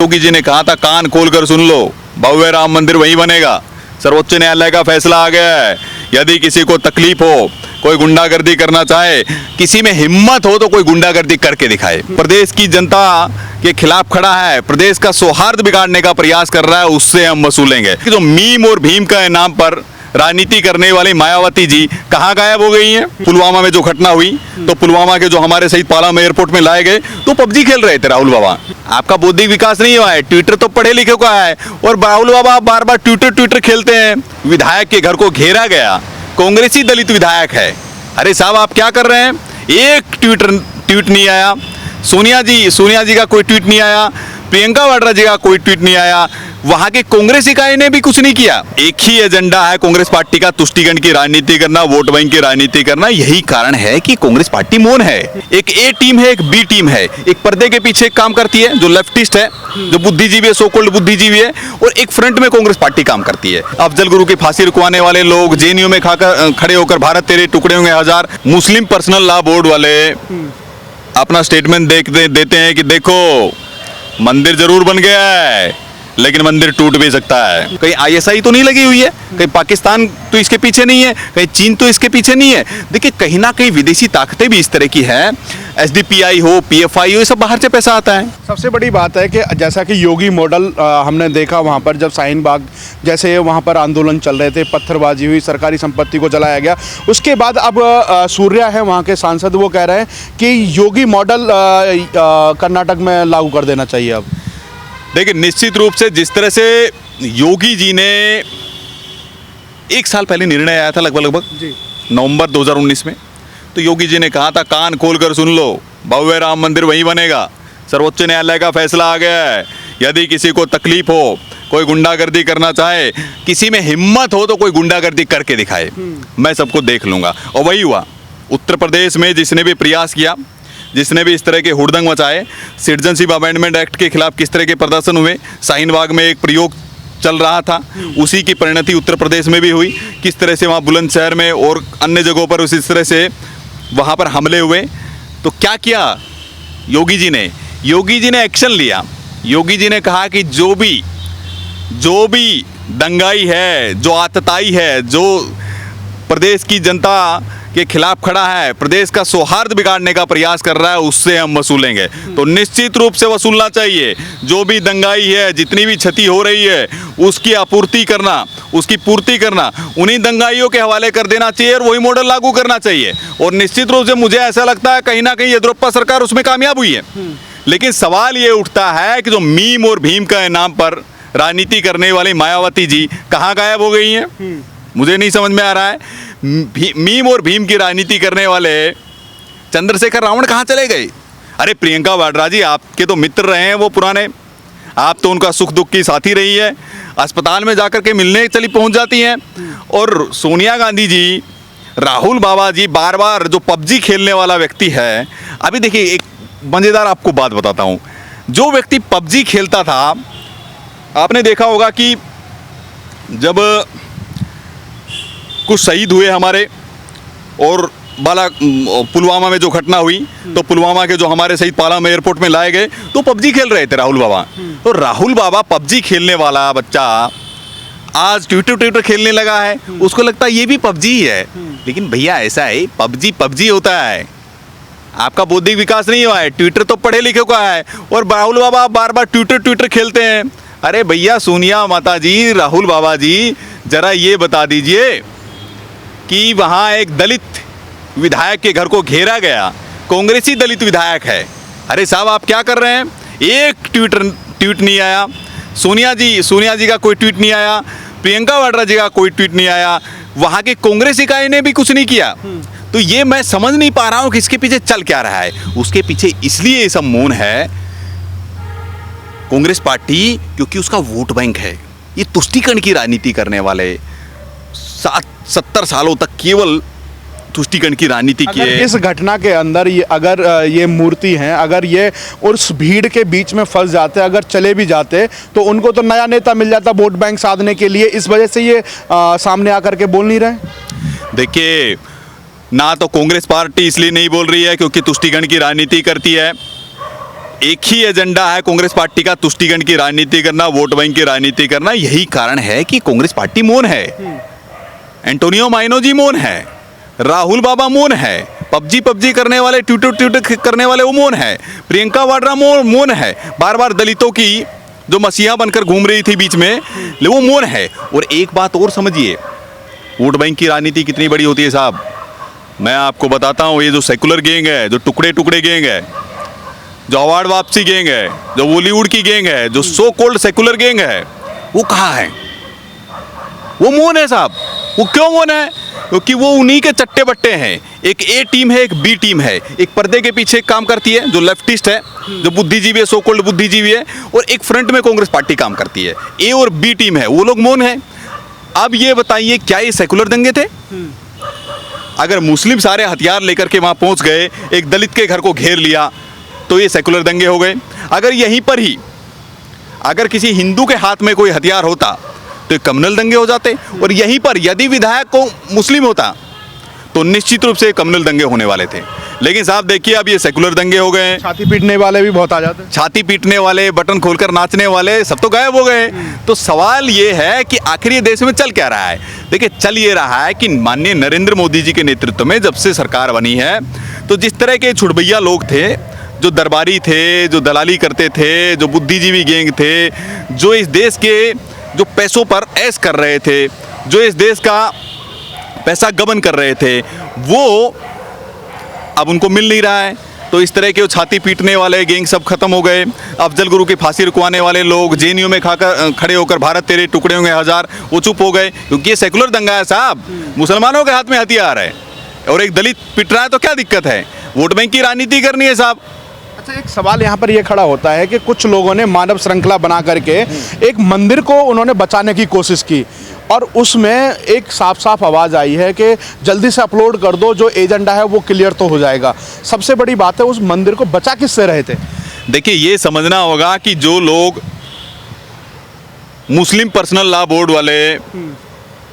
योगी जी ने कहा था, कान खोलकर सुन लो, भव्य राम मंदिर वहीं बनेगा। सर्वोच्च न्यायालय का फैसला आ गया है। यदि किसी को तकलीफ हो, कोई गुंडागर्दी करना चाहे, किसी में हिम्मत हो तो कोई गुंडागर्दी करके दिखाए। प्रदेश की जनता के खिलाफ खड़ा है, प्रदेश का सौहार्द बिगाड़ने का प्रयास कर रहा है, उससे हम वसूलेंगे। जो मीम और भीम का नाम पर राजनीति करने वाली मायावती जी कहाँ गायब हो गई हैं? पुलवामा में जो घटना हुई, तो पुलवामा के जो हमारे शहीद पालम एयरपोर्ट में लाए गए तो पबजी खेल रहे थे राहुल बाबा। आपका बौद्धिक विकास नहीं हुआ है, ट्विटर तो पढ़े लिखे का है, और राहुल बाबा बार बार ट्विटर खेलते हैं। विधायक के घर को घेरा गया, कांग्रेसी दलित विधायक है। अरे साहब, आप क्या कर रहे हैं? एक ट्वीट नहीं आया, सोनिया जी का कोई ट्वीट नहीं आया, प्रियंका वाड्रा जी का कोई ट्वीट नहीं आया, वहां के कांग्रेस इकाई ने भी कुछ नहीं किया। एक ही एजेंडा है कांग्रेस पार्टी का, तुष्टिकरण की राजनीति करना, वोट बैंक की राजनीति करना। यही कारण है कि कांग्रेस पार्टी मौन है। एक ए टीम है, एक बी टीम है। एक पर्दे के पीछे काम करती है जो लेफ्टिस्ट है, जो बुद्धिजीवी है, सो कॉल्ड बुद्धिजीवी है, और एक फ्रंट में कांग्रेस पार्टी काम करती है। अफजल गुरु की फांसी रुकवाने वाले लोग, जेएनयू में खाकर खड़े होकर भारत तेरे टुकड़े होंगे हजार, मुस्लिम पर्सनल लॉ बोर्ड वाले अपना स्टेटमेंट देते हैं कि देखो, मंदिर जरूर बन गया है लेकिन मंदिर टूट भी सकता है। कहीं आईएसआई तो नहीं लगी हुई है, कहीं पाकिस्तान तो इसके पीछे नहीं है, कहीं चीन तो इसके पीछे नहीं है। देखिए, कहीं ना कहीं विदेशी ताकतें भी इस तरह की हैं। एसडीपीआई हो, पीएफआई हो, ये सब बाहर से पैसा आता है। सबसे बड़ी बात है कि जैसा कि योगी मॉडल हमने देखा वहाँ पर, जब शाहीन बाग जैसे वहाँ पर आंदोलन चल रहे थे, पत्थरबाजी हुई, सरकारी संपत्ति को जलाया गया, उसके बाद अब सूर्या है वहाँ के सांसद, वो कह रहे हैं कि योगी मॉडल कर्नाटक में लागू कर देना चाहिए। अब देखिए, निश्चित रूप से जिस तरह से योगी जी ने 1 साल पहले निर्णय आया था लगभग नवंबर 2019 में, तो योगी जी ने कहा था, कान खोलकर सुन लो, भव्य राम मंदिर वहीं बनेगा। सर्वोच्च न्यायालय का फैसला आ गया है। यदि किसी को तकलीफ हो, कोई गुंडागर्दी करना चाहे, किसी में हिम्मत हो तो कोई गुंडागर्दी करके दिखाए, मैं सबको देख लूंगा। और वही हुआ। उत्तर प्रदेश में जिसने भी प्रयास किया, जिसने भी इस तरह के हुड़दंग मचाए, सिटीजनशिप अमेंडमेंट एक्ट के खिलाफ किस तरह के प्रदर्शन हुए, शाहीन बाग में एक प्रयोग चल रहा था, उसी की परिणति उत्तर प्रदेश में भी हुई। किस तरह से वहाँ बुलंदशहर में और अन्य जगहों पर उसी तरह से वहाँ पर हमले हुए, तो क्या किया योगी जी ने? योगी जी ने एक्शन लिया। योगी जी ने कहा कि जो भी दंगाई है, जो आतताई है, जो प्रदेश की जनता के खिलाफ खड़ा है, प्रदेश का सौहार्द बिगाड़ने का प्रयास कर रहा है, उससे हम वसूलेंगे। तो निश्चित रूप से वसूलना चाहिए। जो भी दंगाई है, जितनी भी क्षति हो रही है, उसकी आपूर्ति करना, उसकी पूर्ति करना उन्हीं दंगाइयों के हवाले कर देना चाहिए और वही मॉडल लागू करना चाहिए। और निश्चित रूप से मुझे ऐसा लगता है कहीं ना कहीं येदियुरप्पा सरकार उसमें कामयाब हुई है। लेकिन सवाल ये उठता है कि जो मीम और भीम का नाम पर राजनीति करने वाली मायावती जी कहाँ गायब हो गई हैं? मुझे नहीं समझ में आ रहा है। मीम और भीम की राजनीति करने वाले चंद्रशेखर रावण कहाँ चले गए? अरे प्रियंका वाड्रा जी आपके तो मित्र रहे हैं वो पुराने, आप तो उनका सुख दुख की साथी रही है, अस्पताल में जाकर के मिलने चली पहुंच जाती हैं। और सोनिया गांधी जी, राहुल बाबा जी, बार बार जो पबजी खेलने वाला व्यक्ति है। अभी देखिए, एक मज़ेदार आपको बात बताता हूँ। जो व्यक्ति पबजी खेलता था, आपने देखा होगा कि जब कुछ शहीद हुए हमारे, और पुलवामा में जो घटना हुई, तो पुलवामा के जो हमारे शहीद पालम एयरपोर्ट में लाए गए तो पबजी खेल रहे थे राहुल बाबा। तो राहुल बाबा पबजी खेलने वाला बच्चा आज ट्विटर खेलने लगा है, उसको लगता है ये भी पबजी ही है। लेकिन भैया ऐसा है, पबजी होता है। आपका बौद्धिक विकास नहीं हुआ है, ट्विटर तो पढ़े लिखे का है, और राहुल बाबा बार बार ट्विटर खेलते हैं। अरे भैया, सोनिया माता जी, राहुल बाबा जी, जरा ये बता दीजिए कि वहाँ एक दलित विधायक के घर को घेरा गया, कांग्रेसी दलित विधायक है। अरे साहब, आप क्या कर रहे हैं? एक ट्वीट नहीं आया, सोनिया जी का कोई ट्वीट नहीं आया, प्रियंका वाड्रा जी का कोई ट्वीट नहीं आया, वहाँ के कांग्रेस इकाई ने भी कुछ नहीं किया। तो ये मैं समझ नहीं पा रहा हूँ कि इसके पीछे चल क्या रहा है। उसके पीछे इसलिए ये सब मौन है कांग्रेस पार्टी, क्योंकि उसका वोट बैंक है। ये तुष्टिकरण की राजनीति करने वाले 70 सालों तक केवल तुष्टिकरण की राजनीति की है। इस घटना के अंदर अगर ये मूर्ति हैं, अगर ये उस भीड़ के बीच में फंस जाते, अगर चले भी जाते, तो उनको तो नया नेता मिल जाता वोट बैंक साधने के लिए। इस वजह से ये सामने आकर के बोल नहीं रहे। देखिए, ना तो कांग्रेस पार्टी इसलिए नहीं बोल रही है क्योंकि तुष्टिकरण की राजनीति करती है, एक ही एजेंडा है कांग्रेस पार्टी का, तुष्टिकरण की राजनीति करना, वोट बैंक की राजनीति करना। यही कारण है कि कांग्रेस पार्टी मौन है, एंटोनियो माइनो जी मौन है, राहुल बाबा मौन है, पबजी करने वाले, ट्विटर करने वाले वो मौन है, प्रियंका वाड्रा मौन है, बार बार दलितों की जो मसीहा बनकर घूम रही थी बीच में, वो मौन है। और एक बात और समझिए, वोट बैंक की राजनीति कितनी बड़ी होती है साहब। मैं आपको बताता हूँ, ये जो सेकुलर गैंग है, जो टुकड़े टुकड़े गैंग है, जो अवार्ड वापसी गैंग है, जो बॉलीवुड की गैंग है, जो सो कॉल्ड सेकुलर गैंग है, वो कहाँ है? वो मौन है साहब। वो क्यों मौन है? क्योंकि वो उन्हीं के चट्टे बट्टे हैं। एक ए टीम है, एक बी टीम है। एक पर्दे के पीछे काम करती है जो लेफ्टिस्ट है, जो बुद्धिजीवी है, सो कॉल्ड बुद्धिजीवी है, और एक फ्रंट में कांग्रेस पार्टी काम करती है। ए और बी टीम है, वो लोग मौन है। अब ये बताइए, क्या ये सेकुलर दंगे थे? अगर मुस्लिम सारे हथियार लेकर के वहां पहुंच गए, एक दलित के घर को घेर लिया, तो ये सेकुलर दंगे हो गए। अगर यहीं पर ही अगर किसी हिंदू के हाथ में कोई हथियार होता तो ये कम्युनल दंगे हो जाते। और यहीं पर यदि विधायक को मुस्लिम होता तो निश्चित रूप से कम्युनल दंगे होने वाले थे। लेकिन साहब देखिए, अब ये सेकुलर दंगे हो गए। छाती पीटने वाले भी बहुत आ जाते हैं। छाती पीटने वाले, बटन खोलकर नाचने वाले, सब तो गायब हो गए। तो सवाल ये है कि आखिर ये देश में चल क्या रहा है? देखिए, चल ये रहा है कि माननीय नरेंद्र मोदी जी के नेतृत्व में जब से सरकार बनी है, तो जिस तरह के छुड़भैया लोग थे, जो दरबारी थे, जो दलाली करते थे, जो बुद्धिजीवी गैंग थे, जो इस देश के जो पैसों पर ऐश कर रहे थे, जो इस देश का पैसा गबन कर रहे थे, वो अब उनको मिल नहीं रहा है। तो इस तरह के वो छाती पीटने वाले गैंग सब खत्म हो गए। अफजल गुरु की फांसी रुकवाने वाले लोग, जेएनयू में खाकर खड़े होकर भारत तेरे टुकड़े होंगे हजार, वो चुप हो गए, क्योंकि ये सेकुलर दंगा है साहब। मुसलमानों के हाथ में हथियार है और एक दलित पिट रहा है, तो क्या दिक्कत है? वोट बैंक की राजनीति करनी है साहब। अच्छा, एक सवाल यहाँ पर ये खड़ा होता है कि कुछ लोगों ने मानव श्रृंखला बना करके एक मंदिर को उन्होंने बचाने की कोशिश की, और उसमें एक साफ साफ आवाज़ आई है कि जल्दी से अपलोड कर दो, जो एजेंडा है वो क्लियर तो हो जाएगा। सबसे बड़ी बात है, उस मंदिर को बचा किससे रहे थे? देखिए, ये समझना होगा कि जो लोग मुस्लिम पर्सनल लॉ बोर्ड वाले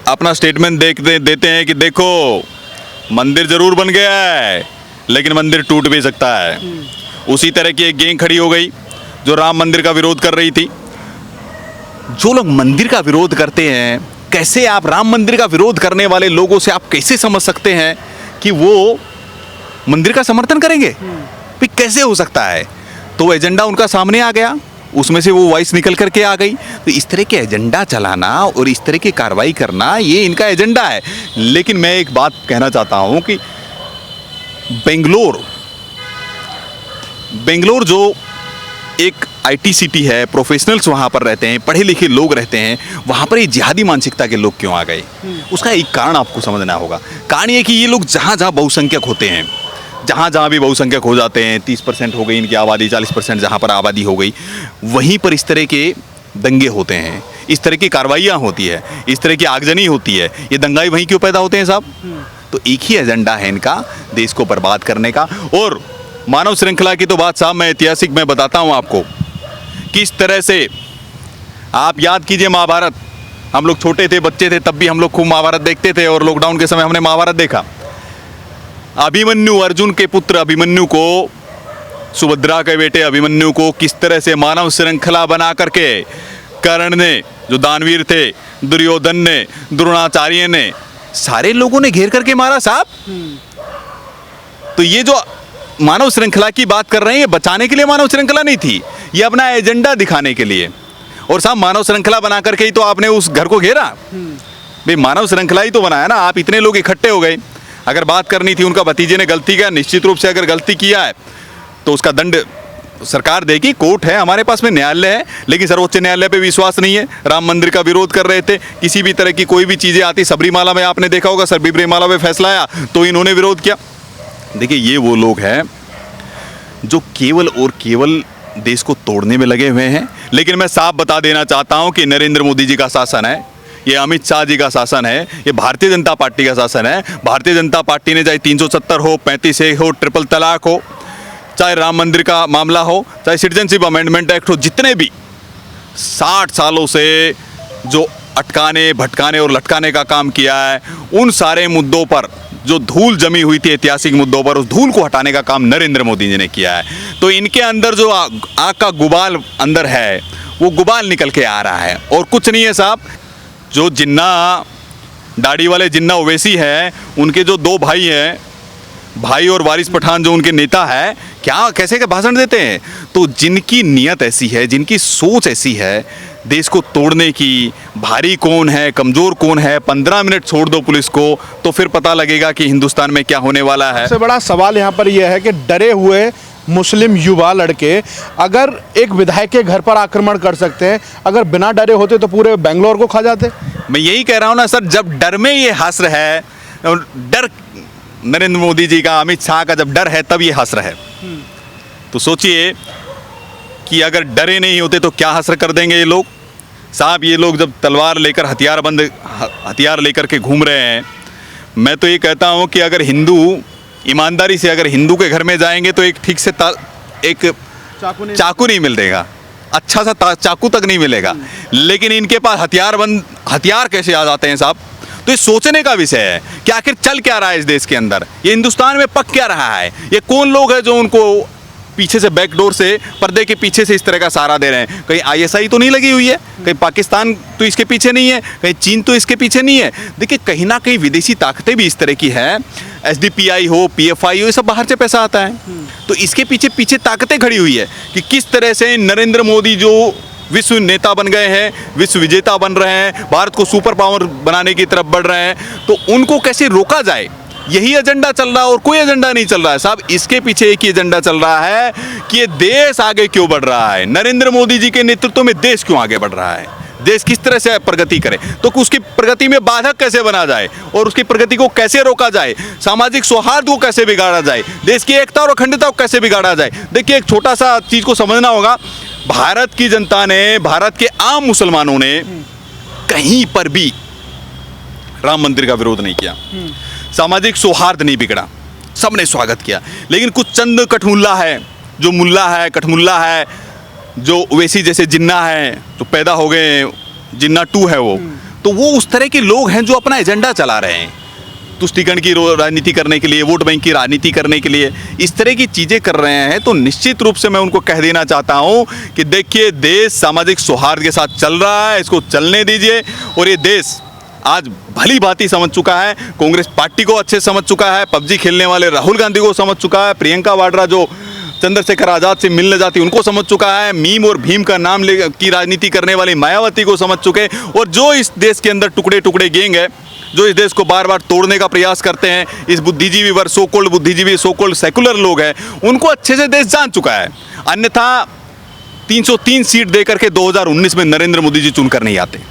अपना स्टेटमेंट देते हैं कि देखो मंदिर जरूर बन गया है लेकिन मंदिर टूट भी सकता है, उसी तरह की एक गैंग खड़ी हो गई जो राम मंदिर का विरोध कर रही थी। जो लोग मंदिर का विरोध करते हैं, कैसे आप राम मंदिर का विरोध करने वाले लोगों से आप कैसे समझ सकते हैं कि वो मंदिर का समर्थन करेंगे? भी कैसे हो सकता है? तो एजेंडा उनका सामने आ गया, उसमें से वो वॉइस निकल करके आ गई। तो इस तरह के एजेंडा चलाना और इस तरह की कार्रवाई करना, ये इनका एजेंडा है। लेकिन मैं एक बात कहना चाहता हूं कि बेंगलोर जो एक आईटी सिटी है, प्रोफेशनल्स वहाँ पर रहते हैं, पढ़े लिखे लोग रहते हैं, वहाँ पर ये जिहादी मानसिकता के लोग क्यों आ गए? उसका एक कारण आपको समझना होगा। कारण ये कि ये लोग जहाँ जहाँ बहुसंख्यक होते हैं, जहाँ जहाँ भी बहुसंख्यक हो जाते हैं, 30% हो गई इनकी आबादी, 40% जहाँ पर आबादी हो गई, वहीं पर इस तरह के दंगे होते हैं, इस तरह की कार्रवाइयाँ होती है, इस तरह की आगजनी होती है। ये दंगाई वहीं क्यों पैदा होते हैं साहब? तो एक ही एजेंडा है इनका, देश को बर्बाद करने का। और मानव श्रृंखला की तो बात साहब मैं ऐतिहासिक में बताता हूँ आपको, किस तरह से आप याद कीजिए महाभारत। हम लोग छोटे थे, बच्चे थे, तब भी हम लोग खूब महाभारत देखते थे, और लॉकडाउन के समय हमने महाभारत देखा। अभिमन्यु, अर्जुन के पुत्र अभिमन्यु को, सुभद्रा के बेटे अभिमन्यु को किस तरह से मानव श्रृंखला बना करके कर्ण ने, जो दानवीर थे, दुर्योधन ने, द्रोणाचार्य ने, सारे लोगों ने घेर करके मारा साहब। तो ये जो मानव श्रृंखला की बात कर रहे हैं, ये बचाने के लिए मानव श्रृंखला नहीं थी, ये अपना एजेंडा दिखाने के लिए। और साहब मानव श्रृंखला बना करके ही तो आपने उस घर को घेरा। भाई मानव श्रृंखला ही तो बनाया ना, आप इतने लोग इकट्ठे हो गए। अगर बात करनी थी उनका भतीजे ने गलती किया, निश्चित रूप से अगर गलती किया है तो उसका दंड सरकार देगी, कोर्ट है, हमारे पास में न्यायालय है। लेकिन सर्वोच्च न्यायालय पे विश्वास नहीं है। राम मंदिर का विरोध कर रहे थे, किसी भी तरह की कोई भी चीज़ें आती, सबरीमाला में आपने देखा होगा, सबरीमाला में फैसला आया तो इन्होंने विरोध किया। देखिए, ये वो लोग हैं जो केवल और केवल देश को तोड़ने में लगे हुए हैं। लेकिन मैं साफ बता देना चाहता हूं कि नरेंद्र मोदी जी का शासन है, ये अमित शाह जी का शासन है, ये भारतीय जनता पार्टी का शासन है। भारतीय जनता पार्टी ने चाहे 370 हो, 35A हो, ट्रिपल तलाक हो, चाहे राम मंदिर का मामला हो, चाहे सिटीजनशिप अमेंडमेंट एक्ट हो, जितने भी 60 सालों से जो अटकाने, भटकाने और लटकाने का काम किया है, उन सारे मुद्दों पर जो धूल जमी हुई थी ऐतिहासिक मुद्दों पर, उस धूल को हटाने का काम नरेंद्र मोदी जी ने किया है। तो इनके अंदर जो आग का गुबाल अंदर है, वो गुबाल निकल के आ रहा है और कुछ नहीं है साहब। जो जिन्ना दाढ़ी वाले जिन्ना ओवैसी है, उनके जो दो भाई हैं, भाई और वारिस पठान जो उनके नेता है, क्या कैसे के भाषण देते हैं। तो जिनकी नीयत ऐसी है, जिनकी सोच ऐसी है देश को तोड़ने की, भारी कौन है कमज़ोर कौन है, 15 मिनट छोड़ दो पुलिस को तो फिर पता लगेगा कि हिंदुस्तान में क्या होने वाला है। सबसे बड़ा सवाल यहाँ पर यह है कि डरे हुए मुस्लिम युवा लड़के अगर एक विधायक के घर पर आक्रमण कर सकते हैं, अगर बिना डरे होते तो पूरे बेंगलोर को खा जाते। मैं यही कह रहा हूँ ना सर, जब डर में ये हस्र है, डर नरेंद्र मोदी जी का, अमित शाह का जब डर है तब ये हस्र है। तो सोचिए कि अगर डरे नहीं होते तो क्या हस्र कर देंगे ये लोग। साहब ये लोग जब तलवार लेकर हथियार लेकर के घूम रहे हैं, मैं तो ये कहता हूँ कि अगर हिंदू ईमानदारी से अगर हिंदू के घर में जाएंगे तो एक ठीक से एक चाकू नहीं मिलेगा, अच्छा सा चाकू तक नहीं मिलेगा। लेकिन इनके पास हथियार कैसे आ जाते हैं साहब। तो ये सोचने का विषय है कि आखिर चल क्या रहा है इस देश के अंदर, ये हिंदुस्तान में पक क्या रहा है, ये कौन लोग हैं जो उनको पीछे से बैकडोर से, पर्दे के पीछे से इस तरह का सहारा दे रहे हैं। कहीं आईएसआई तो नहीं लगी हुई है, कहीं पाकिस्तान तो इसके पीछे नहीं है, कहीं चीन तो इसके पीछे नहीं है। देखिए कहीं ना कहीं विदेशी ताकतें भी इस तरह की हैं, एसडीपीआई हो, पीएफआई हो, ये सब बाहर से पैसा आता है। तो इसके पीछे ताकतें खड़ी हुई है कि किस तरह से नरेंद्र मोदी जो विश्व नेता बन गए हैं, विश्व विजेता बन रहे हैं, भारत को सुपर पावर बनाने की तरफ बढ़ रहे हैं, तो उनको कैसे रोका जाए, यही एजेंडा चल रहा है और कोई एजेंडा नहीं चल रहा है साहब। इसके पीछे एक ही एजेंडा चल रहा है कि ये देश आगे क्यों बढ़ रहा है, नरेंद्र मोदी जी के नेतृत्व में देश क्यों आगे बढ़ रहा है, देश किस तरह से प्रगति करे, तो उसकी प्रगति में बाधक कैसे बना जाए और उसकी प्रगति को कैसे रोका जाए, सामाजिक सौहार्द को कैसे बिगाड़ा जाए, देश की एकता और अखंडता को कैसे बिगाड़ा जाए। देखिए एक छोटा सा चीज को समझना होगा, भारत की जनता ने, भारत के आम मुसलमानों ने कहीं पर भी राम मंदिर का विरोध नहीं किया, सामाजिक सौहार्द नहीं बिगड़ा, सबने स्वागत किया। लेकिन कुछ चंद कठमुल्ला है, जो मुल्ला है, कठमुल्ला है, जो ओवैसी जैसे जिन्ना है, तो पैदा हो गए, जिन्ना 2 है वो, तो वो उस तरह के लोग हैं जो अपना एजेंडा चला रहे हैं, तुष्टीकरण की राजनीति करने के लिए, वोट बैंक की राजनीति करने के लिए इस तरह की चीज़ें कर रहे हैं। तो निश्चित रूप से मैं उनको कह देना चाहता हूं कि देखिए देश सामाजिक सौहार्द के साथ चल रहा है, इसको चलने दीजिए। और ये देश आज भली भांति समझ चुका है, कांग्रेस पार्टी को अच्छे समझ चुका है, पबजी खेलने वाले राहुल गांधी को समझ चुका है, प्रियंका वाड्रा जो चंद्रशेखर आज़ाद से मिलने जाती उनको समझ चुका है, मीम और भीम का नाम ले की राजनीति करने वाली मायावती को समझ चुके, और जो इस देश के अंदर टुकड़े टुकड़े गैंग है, जो इस देश को बार बार तोड़ने का प्रयास करते हैं, इस बुद्धिजीवी वर्ग, सो कॉल्ड बुद्धिजीवी, सो कॉल्ड सेकुलर लोग हैं, उनको अच्छे से देश जान चुका है। अन्यथा 303 सीट देकर के 2019 में नरेंद्र मोदी जी चुनकर नहीं आते।